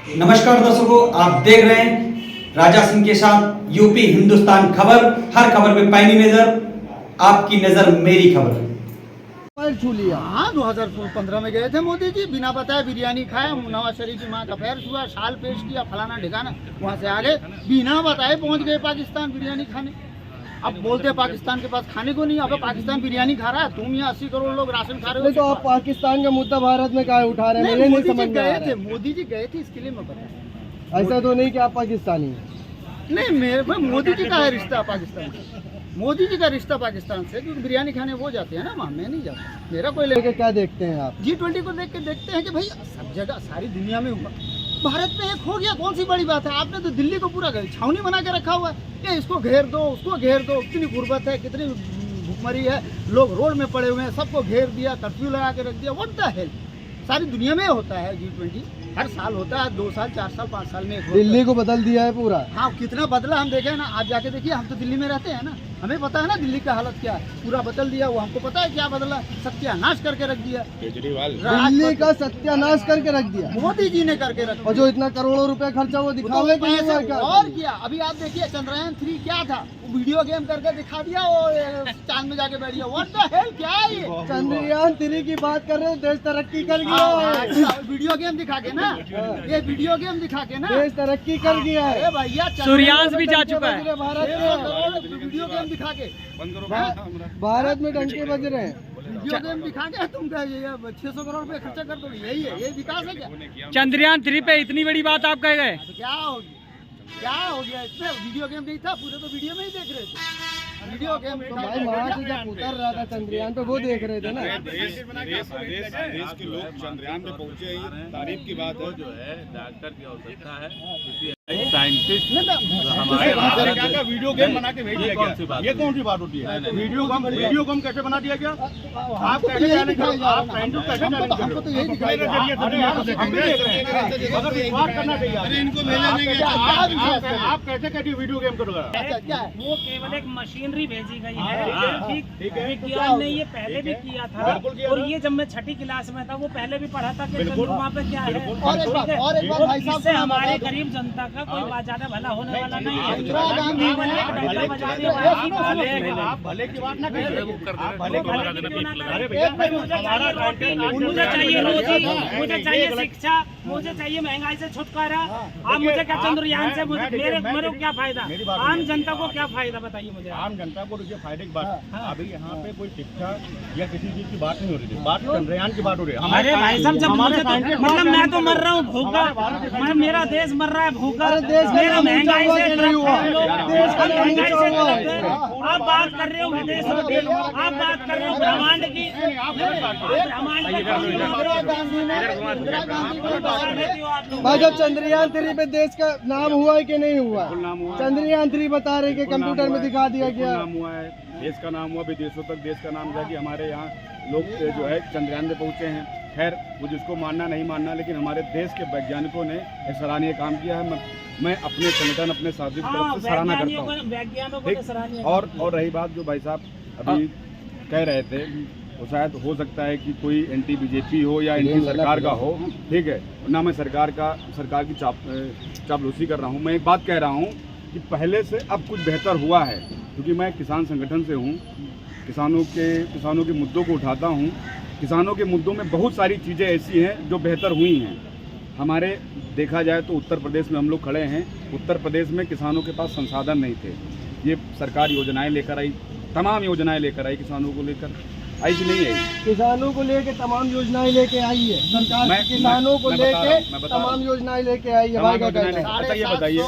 नमस्कार दर्शकों, आप देख रहे हैं राजा सिंह के साथ यूपी हिंदुस्तान खबर। हर खबर पे पैनी नजर, आपकी नजर मेरी खबर। पैर छू लिया। हाँ, 2015 में गए थे मोदी जी, बिना बताए बिरयानी खाया, नवाज शरीफ की माँ का पैर छुआ, साल पेश किया, फलाना ठिकाना, वहाँ से आगे बिना बताए पहुँच गए पाकिस्तान बिरयानी खाने। अब बोलते हैं पाकिस्तान के पास खाने को नहीं, अब पाकिस्तान बिरयानी खा रहा है, तुम यहाँ 80 करोड़ लोग राशन खा रहे हो। तो आप पाकिस्तान का मुद्दा भारत में काहे उठा रहे हैं? मुझे नहीं समझ में आ रहा है। मोदी जी गए थे, इसके लिए मैं बता। ऐसा तो नहीं कि आप पाकिस्तानी हैं। नहीं, मेरे मोदी जी का है रिश्ता पाकिस्तान से, मोदी जी का रिश्ता पाकिस्तान से, क्योंकि बिरयानी खाने वो जाते हैं ना, वहाँ मैं नहीं जाता। मेरा कोई लेके क्या देखते हैं आप? G20 को देख के देखते हैं कि भाई सब जगह सारी दुनिया में भारत में एक हो गया, कौन सी बड़ी बात है। आपने तो दिल्ली को पूरा छावनी बना के रखा हुआ है, ये इसको घेर दो, उसको घेर दो, कितनी गुर्बत है, कितनी भुखमरी है, लोग रोड में पड़े हुए हैं, सबको घेर दिया, कर्फ्यू लगा के रख दिया। व्हाट द हेल, सारी दुनिया में होता है G20, हर साल होता है, 2 साल 4 साल 5 साल में। दिल्ली को बदल दिया है पूरा। हाँ, कितना बदला हम देखे ना, आप जाके देखिए, हम तो दिल्ली में रहते हैं ना, हमें पता है ना दिल्ली का हालत क्या है। पूरा बदल दिया, वो हमको पता है क्या बदला, सत्यानाश करके रख दिया केजरीवाल। दिल्ली का सत्यानाश करके रख दिया, मोदी जी ने करके रखा। और जो इतना करोड़ों रुपए खर्चा वो दिखावे के लिए क्या? और क्या, अभी आप देखिए चंद्रयान 3 क्या था, वो वीडियो गेम करके दिखा दिया, वो चांद में जाके बैठ गया। व्हाट द हेल, क्या है ये? चंद्रयान 3 की बात कर रहे हैं, देश तरक्की कर गया है। वीडियो गेम दिखा के ना, ये वीडियो गेम दिखा के ना देश तरक्की कर गया है। भैया, सूर्यांश भी जा चुका है भारत में। वीडियो गेम दिखा के भारत में डंके बज रहे हैं। वीडियो गेम दिखा के तुम कह 600 करोड़ रुपए खर्चा कर दो, यही है, यही विकास है क्या? चंद्रयान 3 पे इतनी बड़ी बात आप कह गए, तो क्या होगी, क्या हो गया इसमें? वीडियो गेम नहीं था, पूरे तो वीडियो में ही देख रहे थे। वीडियो गेम तो भाई वहाँ से जब उतर रहा था चंद्रयान पे, वो देख रहे थे ना। देश के लोग चंद्रयान पे पहुंचे, तारीफ की बात है। जो है डॉक्टर की आवश्यकता है, किसी साइंटिस्ट का वीडियो गेम बना के भेज दिया गया। ये कौन सी बात होती है? वीडियो गेम कैसे बना दिया गया? आप कैसे जाने का? आप कैसे हमको तो यही दिखाई दे अगर विश्वास करना चाहिए इनको, आप कैसे कहती वीडियो गेम करोगे? क्या है? वो केवल एक मशीनरी भेजी गई है, ठीक है। विज्ञान ने ये पहले भी किया था, और ये जब मैं 6ठी क्लास में था, वो पहले भी पढ़ा था कि चंद्रमा पे क्या है। और एक बात भाई साहब, इससे हमारे गरीब जनता का कोई ज्यादा भला होने वाला नहीं है। इंदिरा गांधी केवल एक डंडा बजाने वाला आप भले की बात ना करिए, आप भले की बात मुझे चाहिए रोजी, मुझे चाहिए शिक्षा, मुझे चाहिए महंगाई से छुटकारा। आप मुझे क्या चंद्रयान से मेरे को क्या फायदा, आम जनता को क्या फायदा, बताइए मुझे। आम जनता को देखिए फायदे की बात। अभी यहाँ पे कोई शिक्षा या किसी चीज की बात नहीं हो रही थी, बात चंद्रयान की बात हो रही है। अरे भाई साहब, जब मुझे तो मतलब मैं तो मर रहा हूँ भूखा, मतलब मेरा देश मर रहा है भूखा, मेरा महंगाई से आप बात कर रहे हो विदेशों की, आप बात कर रहे हो ब्रह्मांड की, भाई जब चंद्रयान 3 पे देश का नाम हुआ है कि नहीं हुआ? चंद्रयान 3 बता रहे कि कंप्यूटर में दिखा दिया गया। नाम हुआ है, देश का नाम हुआ, विदेशों तक देश का नाम था कि हमारे यहाँ लोग जो है चंद्रयान पे पहुँचे हैं। खैर, वो जिसको मानना नहीं मानना, लेकिन हमारे देश के वैज्ञानिकों ने एक सराहनीय काम किया है। मैं अपने संगठन, अपने साथी की तरफ से सराहना करता हूँ। और रही बात जो भाई साहब अभी कह रहे थे, वो शायद हो सकता है कि कोई एंटी बीजेपी हो या एंटी सरकार का हो, ठीक है ना। मैं सरकार की चापलूसी कर रहा हूँ। मैं एक बात कह रहा हूँ कि पहले से अब कुछ बेहतर हुआ है, क्योंकि मैं किसान संगठन से हूँ, किसानों के मुद्दों को उठाता हूँ। किसानों के मुद्दों में बहुत सारी चीज़ें ऐसी हैं जो बेहतर हुई हैं। हमारे देखा जाए तो उत्तर प्रदेश में हम लोग खड़े हैं, उत्तर प्रदेश में किसानों के पास संसाधन नहीं थे। ये सरकार योजनाएं लेकर आई, तमाम योजनाएं लेकर आई, किसानों को लेकर आई कि नहीं आई? किसानों को लेके तमाम योजनाएं लेके आई है सरकार, किसानों को लेके तमाम योजनाएं लेके आई है। भाई अच्छा ये बताइए,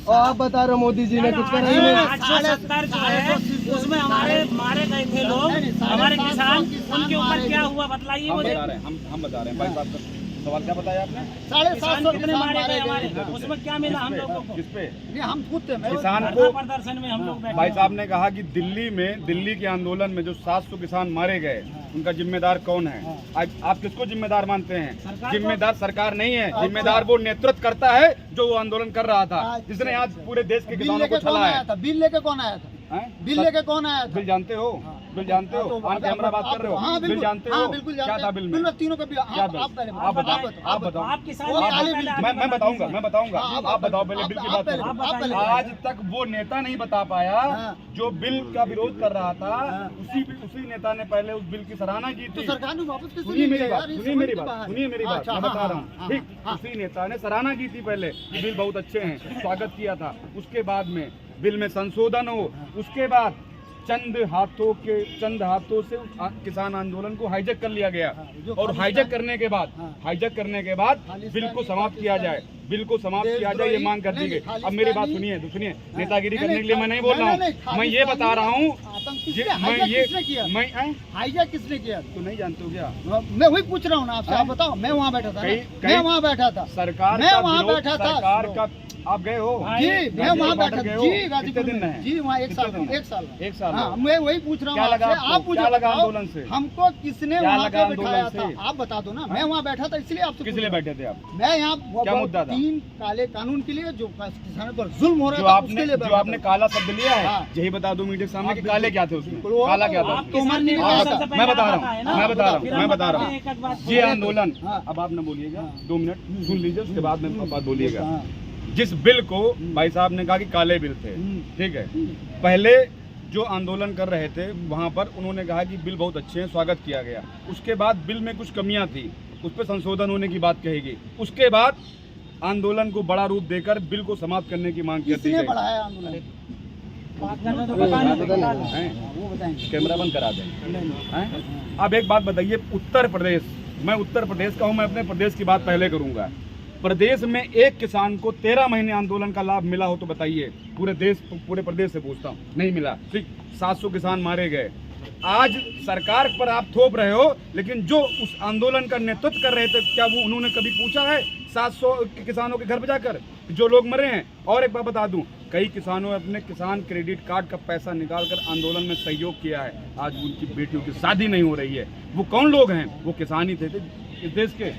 और आप बता रहे हो मोदी जी ने कुछ करा ही नहीं। 870 जो है उसमें हमारे मारे गए थे लोग, हमारे किसान, उनके ऊपर क्या हुआ बताइए मुझे। हम बता रहे हैं भाई साहब, सवाल क्या बताया आपने? 750 कितने मारे गए हमारे, उसमें क्या मिला हम लोगों को? किस पे? हम खुद थे, किसान को प्रदर्शन में हम लोग बैठे। भाई साहब ने कहा कि दिल्ली के आंदोलन में जो 700 किसान मारे गए, उनका जिम्मेदार कौन है? आप किसको जिम्मेदार मानते हैं? जिम्मेदार सरकार नहीं है, जिम्मेदार वो नेतृत्व करता है जो वो आंदोलन कर रहा था, जिसने आज पूरे देश के किसानों को छलाया। बिल लेके कौन आया था? बिल लेके कौन आया था? बिल जानते हो? बिल जानते हो? ऑन कैमरा बात कर रहे हो? हाँ, बिल जानते हो? हाँ, बिल्कुल क्या जानते था हैं। बिल में? बिल में तीनों का बिल क्या बिल? आप पहले आप बताओ, आप बताओ। आप किसान वो हैं, काले आप बिल पहले मैं बताऊंगा, मैं बताऊंगा। हाँ, आप बताओ पहले बिल की आप बात पहले, करो। आप पहले। आज तक वो नेता नहीं बता पाया हाँ। जो बिल का विरोध कर रहा था, हाँ। उसी नेता ने पहले उस बिल की सराहना की तो थी। सरकार ने वापस कैसे सुनिए नहीं मेरी किया बात, यार, ये सुनिए समझ मेरी के बात, बाहर है। सुनिए मेरी बात, अच्छा, मैं हाँ, बता रहा हाँ, हूँ। ठीक, हाँ। उसी नेता ने सराहना की थी पहले कि बिल बहुत अच्छे हैं, स्वागत किया था। उसके बाद में बिल में संशोधन हो, उसके बाद चंद हाथों से किसान आंदोलन को हाईजैक कर लिया गया और हाईजैक करने के बाद बिल को समाप्त किया जाए, बिल को समाप्त किया जाए, ये मांग कर दी गई। अब मेरी बात सुनिए, नेतागिरी करने के लिए मैं नहीं बोल रहा हूँ, मैं ये बता रहा हूँ, हाईजैक किसने किया? तो नहीं जानते हो क्या? मैं वही पूछ रहा हूँ ना आपसे, आप बताओ। मैं वहाँ बैठा था, मैं वहाँ बैठा था, सरकार मैं का वहाँ विरोध, बैठा था। सरकार का आप गए हो? जी, मैं वहाँ बैठा था जी, कितने गाजीपुर दिन में में? जी, वहाँ एक साल कितने दिन? एक साल हाँ, मैं वही पूछ रहा हूँ क्या लगा आपसे। आपको? आप मुझे क्या लगा बताओ, आंदोलन से? हमको किसने क्या वहाँ लगा पे बिठाया आंदोलन था? से? आप बता दो ना। मैं वहाँ बैठा था, इसलिए आपसे किस पूछ लिए रहा बैठे थे आप? हूँ। मैं यहाँ क्या मुद्दा था? 3 काले कानून के लिए जो किसानों पर जुल्म हो जो रहा था, उसके लिए आपने बैठा आपने था। काला शब्द लिया है, हाँ। यही बता दो मीडिया के सामने कि हाँ, काले क्या थे उसमें? बिल्कुल, वो काला क्या था? आप किसान नहीं हाँ, बता सकते, मैं बता पहले रहा आप बताएं ना। हूँ, मैं बता रहा फिर हूँ, हम मैं बता रहा बताते हैं, एक-एक बात हूँ। ये आंदोलन, हाँ। अब आप न बोलिएगा, 2 मिनट सुन लीजिए, उसके बाद में बात बोलिएगा। हाँ। जिस बिल को भाई साहब ने कहा कि काले बिल थे, ठीक है, पहले जो आंदोलन कर रहे थे वहाँ पर उन्होंने कहा कि बिल बहुत अच्छे हैं, स्वागत किया गया। उसके बाद बिल में कुछ कमियां थी, उस पर संशोधन होने की बात कही गई। उसके बाद आंदोलन को बड़ा रूप देकर बिल को समाप्त करने की मांग कर दी किसने गई। बढ़ाया आंदोलन? बात करना तो बताना तो बता दो। हैं? वो बताएंगे। कैमरा बंद करा दें। हैं? अब एक बात बताइए, उत्तर प्रदेश, मैं उत्तर प्रदेश का हूँ, मैं अपने प्रदेश की बात पहले करूँगा। प्रदेश में एक किसान को 13 महीने आंदोलन का लाभ मिला हो तो बताइए। पूरे प्रदेश से पूछता हूँ, नहीं मिला। ठीक, 700 किसान मारे गए। आज सरकार पर आप थोप रहे हो, लेकिन जो उस आंदोलन का नेतृत्व कर रहे थे, क्या वो उन्होंने कभी पूछा है 700 किसानों के घर पे जाकर जो लोग मरे हैं? और एक बात बता दूं, कई किसानों ने अपने किसान क्रेडिट कार्ड का पैसा निकालकर आंदोलन में सहयोग किया है। आज उनकी बेटियों की शादी नहीं हो रही है। वो कौन लोग हैं? वो किसान ही थे इस देश के।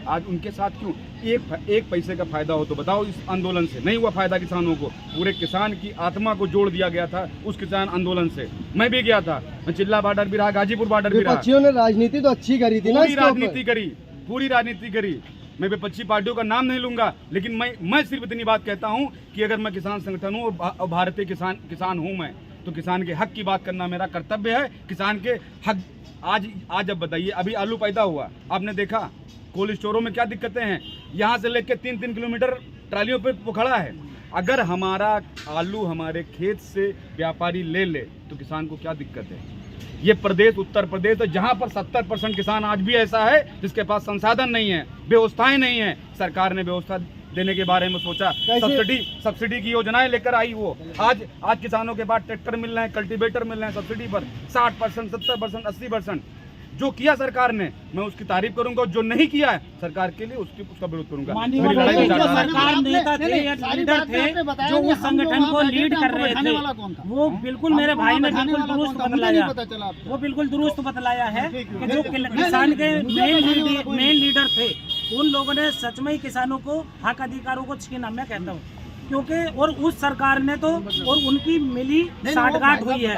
आज उनके साथ क्यों? एक पैसे का फायदा हो तो बताओ। इस आंदोलन से नहीं हुआ फायदा किसानों को, पूरे किसान की आत्मा को जोड़ दिया गया था उस किसान आंदोलन से। मैं भी गया था, मैं चिल्ला बॉर्डर भी रहा, गाजीपुर बॉर्डर भी रहा। विपक्षियों ने राजनीति तो अच्छी करी थी ना, पूरी इसके ऊपर। पूरी राजनीति करी। मैं विपक्षी पार्टियों का नाम नहीं लूंगा, लेकिन मैं सिर्फ इतनी बात कहता हूं कि अगर मैं किसान संगठन हूं और भारतीय किसान हूं मैं, तो किसान के हक की बात करना मेरा कर्तव्य है। किसान के हक आज अब बताइए, अभी आलू पैदा हुआ, आपने देखा कोल्ड स्टोरों में क्या दिक्कतें हैं। यहाँ से लेकर 3-3 किलोमीटर ट्रालियों पे वो खड़ा है। अगर हमारा आलू हमारे खेत से व्यापारी ले तो किसान को क्या दिक्कत है? ये प्रदेश उत्तर प्रदेश है जहाँ पर 70% किसान आज भी ऐसा है जिसके पास संसाधन नहीं है, व्यवस्थाएं नहीं है। सरकार ने व्यवस्था देने के बारे में सोचा, सब्सिडी की योजनाएं लेकर आई। वो आज किसानों के पास ट्रैक्टर मिल रहे हैं, कल्टीवेटर मिल रहे हैं सब्सिडी पर 60%, 70%, 80%। जो किया सरकार ने, मैं उसकी तारीफ करूंगा। जो नहीं किया है सरकार के लिए, उसका विरोध करूंगा। माननीय मेरी लड़ाई में जो जाता है। सरकार नेता थे या लीडर थे जो उस संगठन को लीड कर रहे थे, वो बिल्कुल मेरे भाई ने बिल्कुल दुरुस्त बतलाया। वो बिल्कुल दुरुस्त बतलाया है कि जो किसान के मेन लीडर थे, उन लोगों ने सच में ही किसानों को हक अधिकारों को छीना। मैं कहता हूँ क्योंकि और उस सरकार ने तो और उनकी मिली साठगांठ हुई है,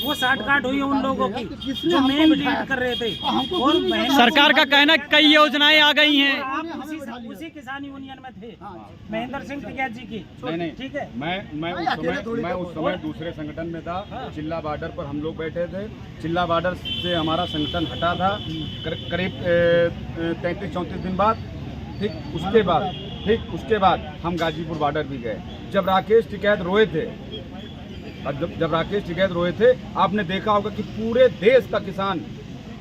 वो साठगांठ हुई है उन लोगों की जो मेन लीड कर रहे थे। और सरकार का कहना कई योजनाएं आ गई हैं। आप उसी किसान यूनियन में थे, महेंद्र सिंह टिकैत जी की। नहीं, ठीक है। मैं उस समय दूसरे संगठन में था। चिल्ला बॉर्डर पर हम लोग बैठे थे। चिल्ला बॉर्डर से हमारा संगठन हटा था करीब 33-34 दिन बाद। ठीक, उसके बाद हम गाजीपुर बॉर्डर भी गए। जब राकेश टिकैत रोए थे, आपने देखा होगा कि पूरे देश का किसान,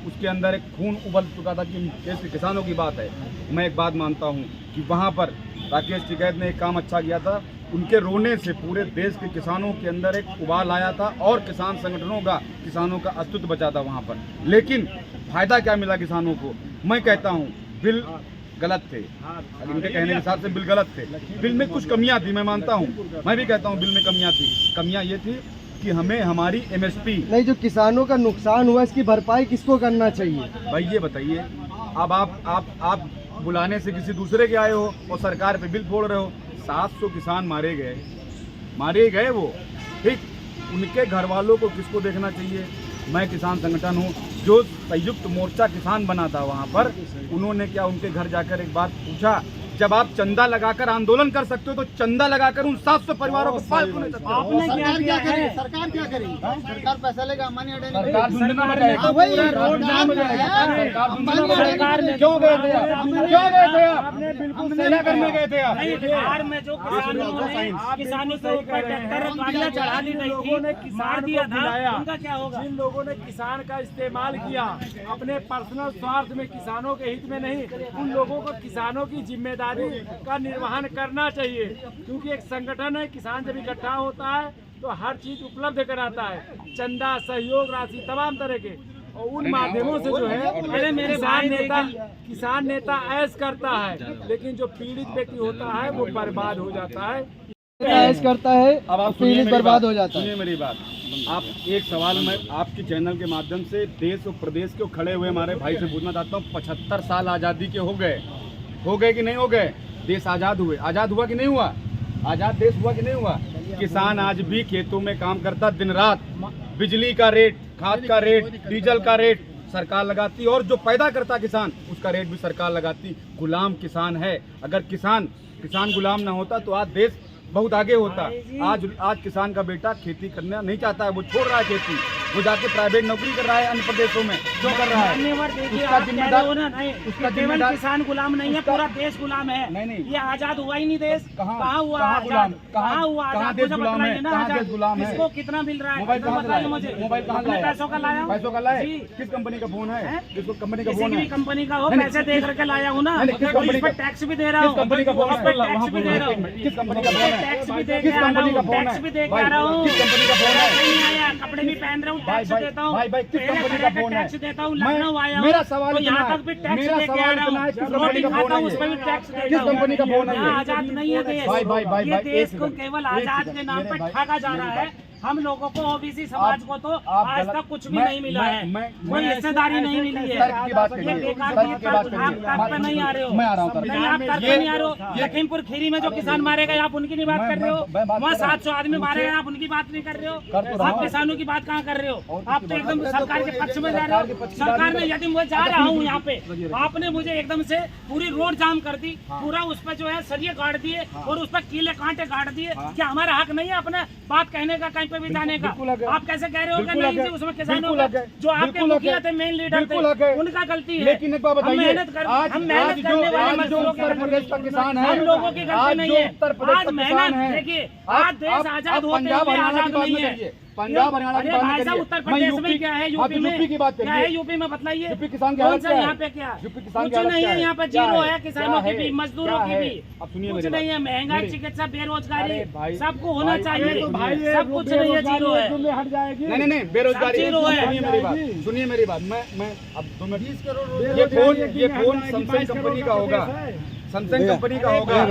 उसके अंदर एक खून उबल चुका था कि देश के किसानों की बात है। मैं एक बात मानता हूं कि वहां पर राकेश टिकैत ने एक काम अच्छा किया था। उनके रोने से पूरे देश के किसानों के अंदर एक उबाल आया था और किसान संगठनों का, किसानों का अस्तित्व बचा था वहां पर। लेकिन फायदा क्या मिला किसानों को? मैं कहता हूं बिल गलत थे। इनके कहने के हिसाब से बिल गलत थे। बिल में कुछ कमियां थी, मैं मानता हूं, मैं भी कहता हूं बिल में कमियां थी। कमियां ये थी कि हमें हमारी MSP नहीं, जो किसानों का नुकसान हुआ इसकी भरपाई किसको करना चाहिए? भाई ये बताइए, अब आप बुलाने से किसी दूसरे के आए हो और सरकार पे बिल फोड़ रहे हो। 700 किसान मारे गए वो। ठीक, उनके घर वालों को किसको देखना चाहिए? मैं किसान संगठन हूँ। जो संयुक्त मोर्चा किसान बना था वहाँ पर उन्होंने क्या उनके घर जाकर एक बात पूछा, जब आप चंदा लगाकर आंदोलन कर सकते हो तो चंदा लगाकर उन 700 परिवारों को पाल क्यों नहीं सकते? आपने क्या किया है? सरकार क्या करेगी? सरकार पैसा लेगा, अंबानी अडानी सरकार ढूंढने में सरकार जाएगी। ने वही रोड जाम है। सरकार ने क्यों गए थे आप? क्यों गए थे आप? बिल्कुल सेना करने गए थे आप। नहीं, बिहार में जो किसानों के ऊपर ट्रैक्टर गाड़ियां चढ़ा दी गई थी, मार दिया था, उनका क्या होगा? जिन लोगों ने किसान का इस्तेमाल किया अपने पर्सनल स्वार्थ में, किसानों के हित में नहीं, उन लोगों को किसानों की जिम्मेदारी का निर्वहन करना चाहिए। क्योंकि एक संगठन है, किसान जब इकट्ठा होता है तो हर चीज उपलब्ध कराता है, चंदा, सहयोग राशि, तमाम तरह के, और उन माध्यमों से जो है मेरे किसान नेता ऐश करता है, लेकिन जो पीड़ित व्यक्ति होता है वो बर्बाद हो जाता है। ऐश करता है, अब आप पीड़ित बर्बाद हो जाता है। सुनिए मेरी बात, आप एक सवाल मैं आपके चैनल के माध्यम से देश और प्रदेश के खड़े हुए हमारे भाई से पूछना चाहता हूँ। 75 साल आज़ादी के हो गए कि नहीं हो गए? देश आज़ाद हुआ कि नहीं हुआ? आज़ाद देश हुआ कि नहीं हुआ? किसान आज भी खेतों में काम करता दिन रात। बिजली का रेट, खाद का रेट, डीजल का रेट सरकार लगाती, और जो पैदा करता किसान उसका रेट भी सरकार लगाती। गुलाम किसान है। अगर किसान गुलाम ना होता तो आज देश बहुत आगे होता। आज किसान का बेटा खेती करना नहीं चाहता है, वो छोड़ रहा है खेती, वो जाके प्राइवेट नौकरी कर रहा है अन्य प्रदेशों में। क्यों कर रहा है? उसका जिम्मेदार किसान गुलाम नहीं है, पूरा देश गुलाम है। नहीं। ये आजाद हुआ ही नहीं देश। कहाँ हुआ गुलाम? कहाँ हुआ? कहाँ देश गुलाम है? कहाँ देश गुलाम है? किसको कितना मिल रहा है? मोबाइल कहाँ बताइए लाया? मुझे। मोबाइल कहाँ अपने लाया? पैसों का लाया हूँ। पैसों का लाया? जी। किस कंपनी का फोन है? किस कंपनी का किसी फोन भी है? कंपनी का हो, नहीं, पैसे दे करके लाया हूँ ना, नहीं, किस और कंपनी इस पर का- टैक्स भी दे रहा किस हूँ, कंपनी का फोन इस पर है? टैक्स भी दे रहा हूँ, किस कंपनी का फोन है? टैक्स भी दे किस के आ रहा कंपनी का हूँ, फोन टैक्स है? भी दे के भाई, आ रहा हूँ। किस कंपनी का फोन है? नहीं आया, कपड़े भी पहन रहा हूँ, टैक्स देता हूँ, भाई किस पहले कंपनी खड़े का के फोन है? टैक्स देता हूँ, लखनऊ आया हूँ, मेरा सवाल तो यहाँ इतना तक भी है, टैक्स मेरा दे के सवाल आ रहा इतना हूँ, है, किस रोटी कंपनी का खाता फोन हूँ, है उस पर भी ये? टैक्स देता किस हूँ। कंपनी का फोन है यहाँ ये? आजाद नहीं है देश। भाई, ये एक देश को सेकंड, केवल एक आजाद सेकंड, के नाम मेरे पर भाई, ठगा जा रहा है। हम लोगों को ओबीसी समाज को तो आज तक कुछ भी नहीं मिला है, कोई हिस्सेदारी नहीं मिली है। तर्क की बात ये करिए, बेकार तर्क की बात आप तर्क पे नहीं आ रहे हो। मैं आ रहा हूँ तर्क पे। नहीं, आप तर्क पे नहीं आ रहे हो। लखीमपुर खीरी में जो किसान मारे गए आप उनकी नहीं बात कर रहे हो। मैं बात वहाँ कर रहा हूँ। 700 आदमी मारे गए आप उनकी बात नहीं कर रहे कर तो हो। रहा आप हूँ। किसानों की बात कहाँ कर रहे हो? आप तो एकदम तो सरकार के पक्ष में जा रहे हो। सरकार ने, यदि मैं जा रहा हूँ यहाँ पे, आपने मुझे एकदम से पूरी रोड जाम कर दी, पूरा उस पर जो है सरिये गाड़ दिए और उस पर कीले कांटे गाड़ दिए। क्या हमारा हक नहीं है अपने बात कहने का, कहीं पे भी जाने का? आप कैसे कह रहे हो कि नहीं जी, उसमें किसानों का जो आपके मुखिया थे, मेन लीडर थे, उनका गलती है। लेकिन एक बात बताइए, हम मेहनत करने वाले मजदूरों की उत्तर प्रदेश का किसान है, हम लोगों की गलती नहीं है। उत्तर प्रदेश आज का मेहनत किसान है, देखिए, आज देश आजाद होते पंजाब हुए हरियाणा आजाद की बात नहीं में है। करिए, पंजाब हरियाणा की अरे बात भाई में साहब, करिए। उत्तर मैं प्रदेश में क्या है? यूपी में यूपी की बात क्या करिए। है? यूपी में बतलाइए, यूपी किसान की कौन हालत सा क्या है? यहाँ पे क्या? यूपी किसान की कुछ हालत नहीं क्या है है? यहाँ पे, क्या जीरो है? है, किसानों क्या की भी, है? मजदूरों क्या की है? भी। अब सुनिए कुछ मेरी नहीं बात। है, महंगाई, मेरी- चिकित्सा, बेरोजगारी, अरे भाई, सबको होना भाई, चाहिए। अरे भाई, सब कुछ नहीं है, जीरो है। में हट जाएगी। नहीं, बेरोजगारी। सब जीरो है। सुनिए मेरी बात, सुनिए मेरी बात। मैं अब 2 मिनट, ये बेरोजगारी फोन है, सैमसंग 22 कंपनी का करोड़ होगा, देश है। सैमसंग कंपनी का होगा।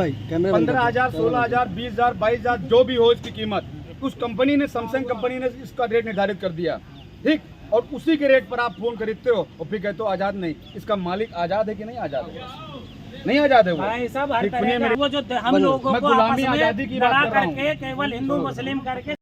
15,000, 16,000, 20,000, 22,000 जो भी हो इसकी कीमत, उस कंपनी ने, सैमसंग कंपनी ने इसका रेट निर्धारित कर दिया, ठीक? और उसी के रेट पर आप फोन खरीदते हो और फिर कहते हो आजाद नहीं। इसका मालिक आजाद है कि नहीं आजाद है? नहीं आजाद है वो। भाई साहब, हर ठीक, सुनिए तरह का मेरी- वो जो हम लोगों मैं को गुलामी आपस आजादी में की बात लड़ा कर रहा हूँ। करके केवल हिंदू मुस्लिम करके